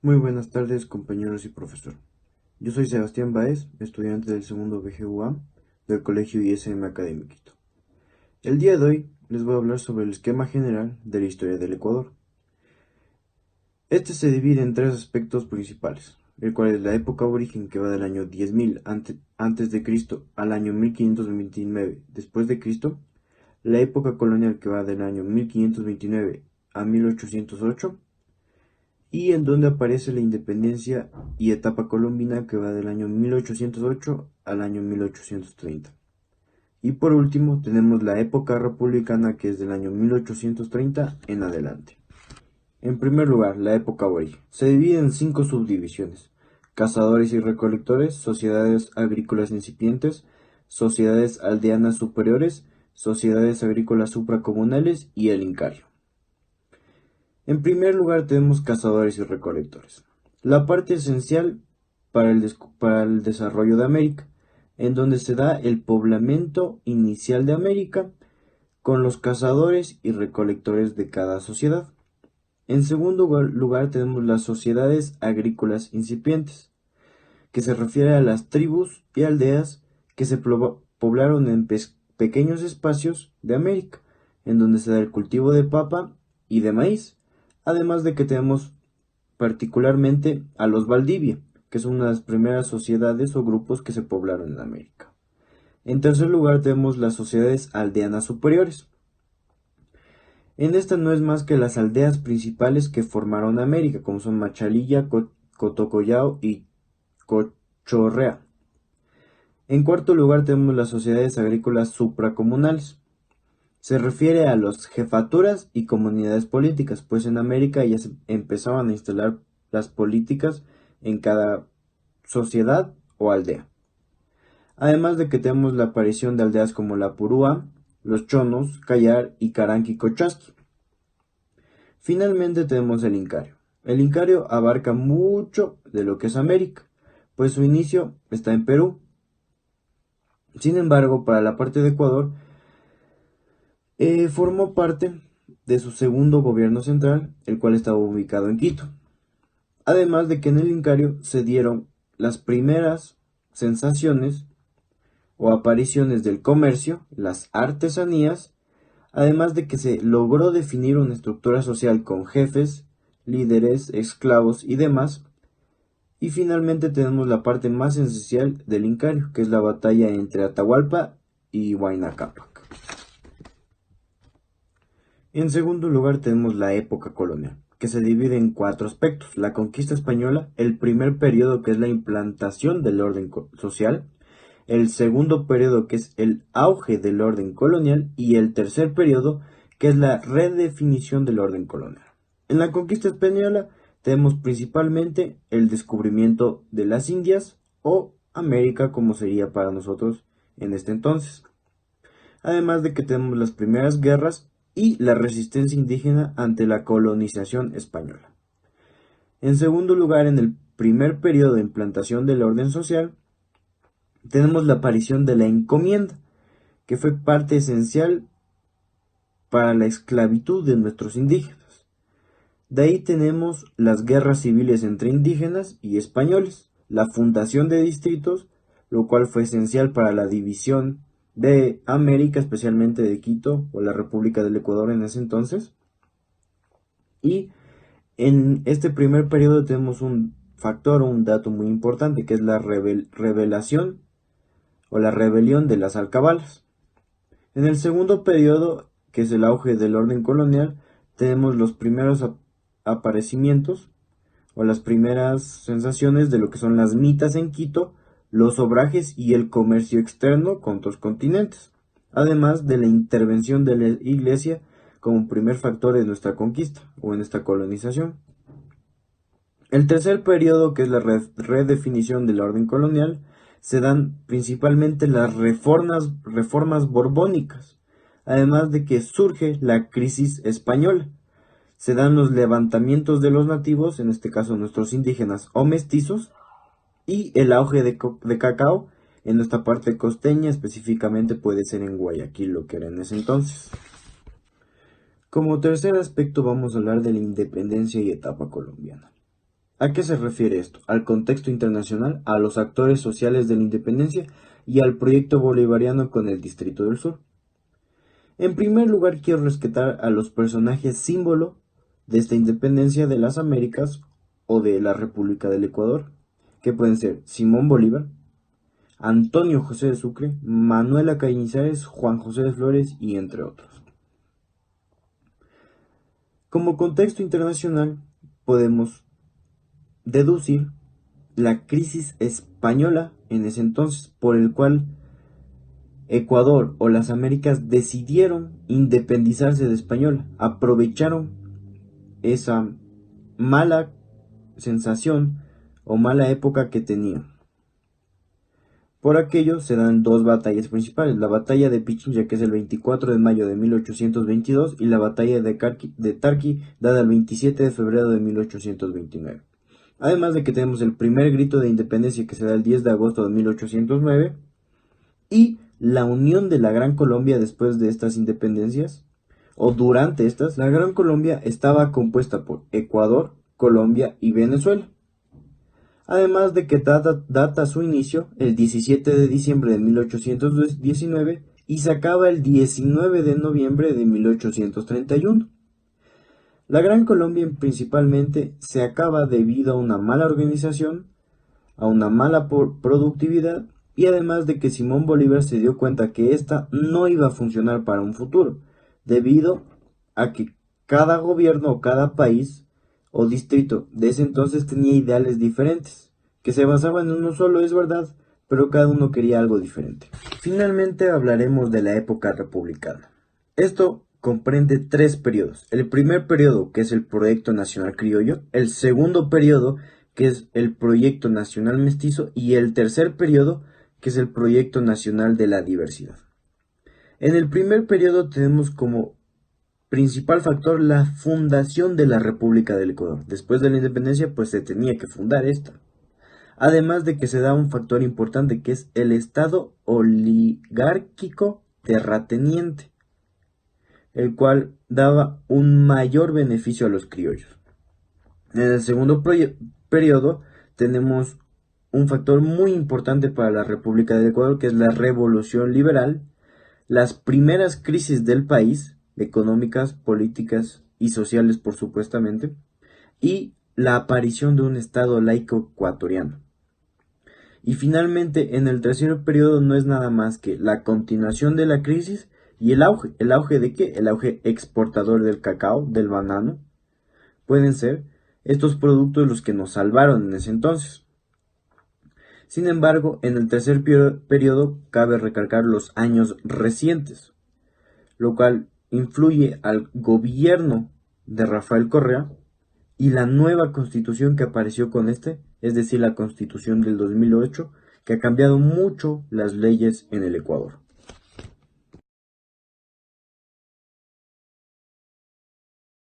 Muy buenas tardes, compañeros y profesor. Yo soy Sebastián Baez, estudiante del segundo BGUA del Colegio ISM Academy Quito. El día de hoy les voy a hablar sobre el esquema general de la historia del Ecuador. Este se divide en tres aspectos principales, el cual es la época aborigen, que va del año 10.000 antes de Cristo al año 1529 después de Cristo, la época colonial, que va del año 1529 a 1808, y en donde aparece la independencia y etapa colombina, que va del año 1808 al año 1830. Y por último tenemos la época republicana, que es del año 1830 en adelante. En primer lugar, la época aborigen. Se divide en 5 subdivisiones: cazadores y recolectores, sociedades agrícolas incipientes, sociedades aldeanas superiores, sociedades agrícolas supracomunales y el Incario. En primer lugar tenemos cazadores y recolectores, la parte esencial para el desarrollo de América, en donde se da el poblamiento inicial de América con los cazadores y recolectores de cada sociedad. En segundo lugar tenemos las sociedades agrícolas incipientes, que se refiere a las tribus y aldeas que se poblaron en pequeños espacios de América, en donde se da el cultivo de papa y de maíz, además de que tenemos particularmente a los Valdivia, que son una de las primeras sociedades o grupos que se poblaron en América. En tercer lugar tenemos las sociedades aldeanas superiores. En esta no es más que las aldeas principales que formaron América, como son Machalilla, Cotocollao y Cochorrea. En cuarto lugar tenemos las sociedades agrícolas supracomunales. Se refiere a las jefaturas y comunidades políticas, pues en América ya se empezaban a instalar las políticas en cada sociedad o aldea. Además de que tenemos la aparición de aldeas como la Purúa, los Chonos, Cayar y Caranqui-Cochasqui. Finalmente tenemos el Incario. El Incario abarca mucho de lo que es América, pues su inicio está en Perú. Sin embargo, para la parte de Ecuador, formó parte de su segundo gobierno central, el cual estaba ubicado en Quito. Además de que en el Incario se dieron las primeras sensaciones o apariciones del comercio, las artesanías, además de que se logró definir una estructura social con jefes, líderes, esclavos y demás. Y finalmente tenemos la parte más esencial del Incario, que es la batalla entre Atahualpa y Huayna Cápac. En segundo lugar tenemos la época colonial, que se divide en 4 aspectos: la conquista española, el primer periodo, que es la implantación del orden social, el segundo periodo, que es el auge del orden colonial, y el tercer periodo, que es la redefinición del orden colonial. En la conquista española tenemos principalmente el descubrimiento de las Indias o América, como sería para nosotros en este entonces. Además de que tenemos las primeras guerras y la resistencia indígena ante la colonización española. En segundo lugar, en el primer periodo de implantación del orden social, tenemos la aparición de la encomienda, que fue parte esencial para la esclavitud de nuestros indígenas. De ahí tenemos las guerras civiles entre indígenas y españoles, la fundación de distritos, lo cual fue esencial para la división de América, especialmente de Quito o la República del Ecuador en ese entonces. Y en este primer periodo tenemos un factor o un dato muy importante, que es la revelación o la rebelión de las alcabalas. En el segundo periodo, que es el auge del orden colonial, tenemos los primeros aparecimientos o las primeras sensaciones de lo que son las mitas en Quito, los obrajes y el comercio externo con otros continentes, además de la intervención de la Iglesia como primer factor de nuestra conquista o en esta colonización. El tercer periodo, que es la redefinición del orden colonial, se dan principalmente las reformas borbónicas, además de que surge la crisis española. Se dan los levantamientos de los nativos, en este caso nuestros indígenas o mestizos, y el auge de cacao en nuestra parte costeña, específicamente puede ser en Guayaquil, lo que era en ese entonces. Como tercer aspecto vamos a hablar de la independencia y etapa colombiana. ¿A qué se refiere esto? Al contexto internacional, a los actores sociales de la independencia y al proyecto bolivariano con el Distrito del Sur. En primer lugar, quiero rescatar a los personajes símbolo de esta independencia de las Américas o de la República del Ecuador, que pueden ser Simón Bolívar, Antonio José de Sucre, Manuela Cañizares, Juan José de Flores y entre otros. Como contexto internacional, podemos deducir la crisis española en ese entonces, por el cual Ecuador o las Américas decidieron independizarse de Española, aprovecharon esa mala sensación o mala época que tenían. Por aquello se dan dos batallas principales, la batalla de Pichincha, que es el 24 de mayo de 1822, y la batalla de Tarqui, dada el 27 de febrero de 1829. Además de que tenemos el primer grito de independencia, que se da el 10 de agosto de 1809, y la unión de la Gran Colombia después de estas independencias, o durante estas. La Gran Colombia estaba compuesta por Ecuador, Colombia y Venezuela. Además de que data su inicio el 17 de diciembre de 1819 y se acaba el 19 de noviembre de 1831. La Gran Colombia principalmente se acaba debido a una mala organización, a una mala productividad y además de que Simón Bolívar se dio cuenta que esta no iba a funcionar para un futuro, debido a que cada gobierno o cada país o distrito de ese entonces tenía ideales diferentes, que se basaban en uno solo, es verdad, pero cada uno quería algo diferente. Finalmente hablaremos de la época republicana. Esto comprende tres periodos. El primer periodo, que es el Proyecto Nacional Criollo, el segundo periodo, que es el Proyecto Nacional Mestizo, y el tercer periodo, que es el Proyecto Nacional de la Diversidad. En el primer periodo tenemos como principal factor la fundación de la República del Ecuador. Después de la independencia, pues se tenía que fundar esta. Además de que se da un factor importante que es el Estado oligárquico terrateniente, el cual daba un mayor beneficio a los criollos. En el segundo periodo tenemos un factor muy importante para la República del Ecuador, que es la Revolución Liberal, las primeras crisis del país, económicas, políticas y sociales por supuestamente, y la aparición de un Estado laico ecuatoriano. Y finalmente, en el tercer periodo no es nada más que la continuación de la crisis y el auge. ¿El auge de qué? El auge exportador del cacao, del banano. Pueden ser estos productos los que nos salvaron en ese entonces. Sin embargo, en el tercer periodo cabe recalcar los años recientes, lo cual influye al gobierno de Rafael Correa y la nueva constitución que apareció con este, es decir, la constitución del 2008, que ha cambiado mucho las leyes en el Ecuador.